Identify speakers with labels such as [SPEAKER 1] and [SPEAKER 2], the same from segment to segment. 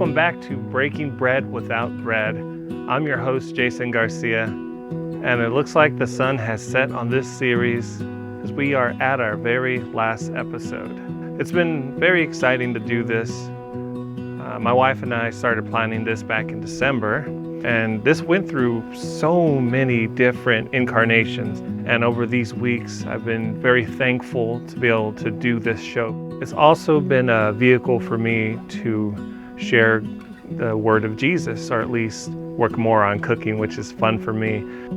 [SPEAKER 1] Welcome back to Breaking Bread Without Bread. I'm your host, Jason Garcia, and it looks like the sun has set on this series as we are at our very last episode. It's been very exciting to do this. My wife and I started planning this back in December, and this went through so many different incarnations. And over these weeks, I've been very thankful to be able to do this show. It's also been a vehicle for me to share the word of Jesus, or at least work more on cooking, which is fun for me.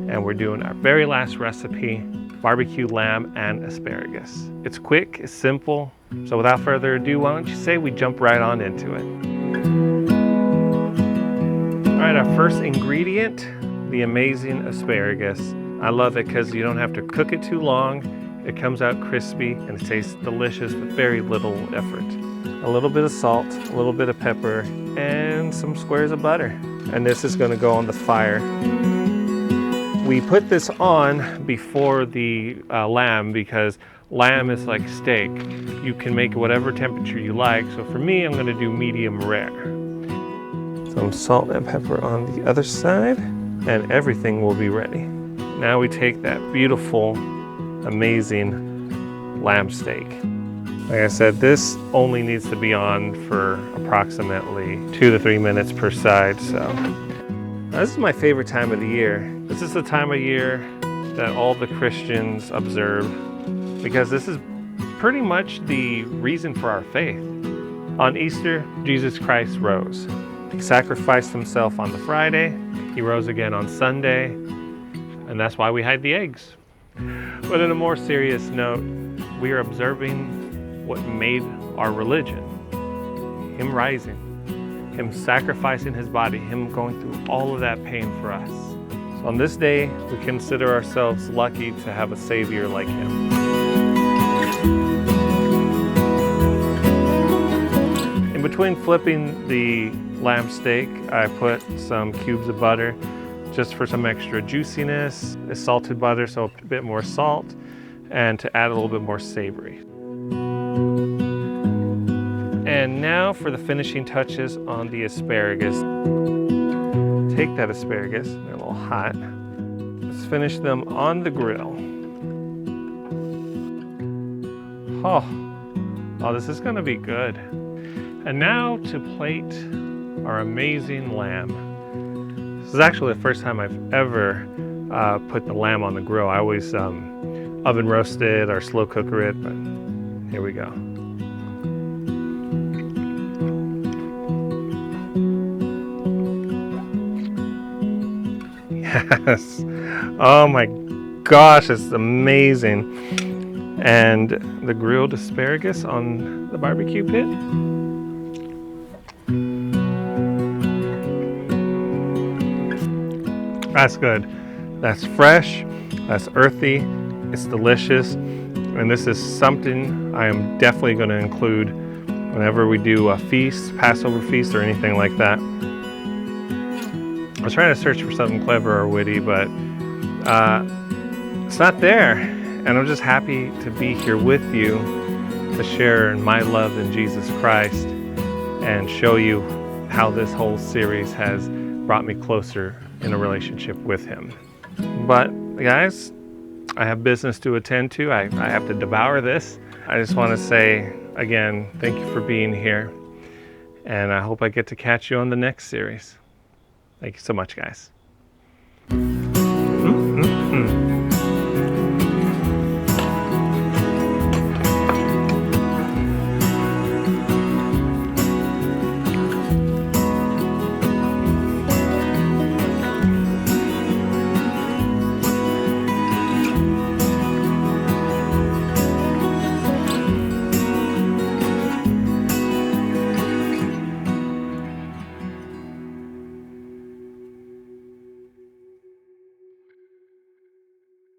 [SPEAKER 1] And we're doing our very last recipe, barbecue lamb and asparagus. It's quick, it's simple. So without further ado, why don't you say we jump right on into it. All right, our first ingredient, the amazing asparagus. I love it because you don't have to cook it too long. It comes out crispy and it tastes delicious with very little effort. A little bit of salt, a little bit of pepper, and some squares of butter. And this is going to go on the fire. We put this on before the lamb because lamb is like steak. You can make it whatever temperature you like. So for me, I'm going to do medium rare. Some salt and pepper on the other side, and everything will be ready. Now we take that beautiful, amazing lamb steak. Like I said, this only needs to be on for approximately 2 to 3 minutes per side. So now, this is my favorite time of the year. This is the time of year that all the Christians observe because this is pretty much the reason for our faith. On Easter, Jesus Christ rose. He sacrificed himself on the Friday. He rose again on Sunday. And that's why we hide the eggs. But in a more serious note, we are observing what made our religion. Him rising, him sacrificing his body, him going through all of that pain for us. So on this day, we consider ourselves lucky to have a Savior like him. In between flipping the lamb steak, I put some cubes of butter just for some extra juiciness. It's salted butter, so a bit more salt, and to add a little bit more savory. And now for the finishing touches on the asparagus. Take that asparagus, they're a little hot. Let's finish them on the grill. Oh, this is gonna be good. And now to plate our amazing lamb. This is actually the first time I've ever put the lamb on the grill. I always oven roast it or slow cooker it, but here we go. Yes. Oh my gosh, it's amazing. And the grilled asparagus on the barbecue pit. That's good. That's fresh, that's earthy, it's delicious, and this is something I am definitely going to include whenever we do a feast, Passover feast, or anything like that. I was trying to search for something clever or witty, but it's not there. And I'm just happy to be here with you to share my love in Jesus Christ and show you how this whole series has brought me closer in a relationship with him. But guys, I have business to attend to. I have to devour this. I just want to say again, thank you for being here. And I hope I get to catch you on the next series. Thank you so much, guys.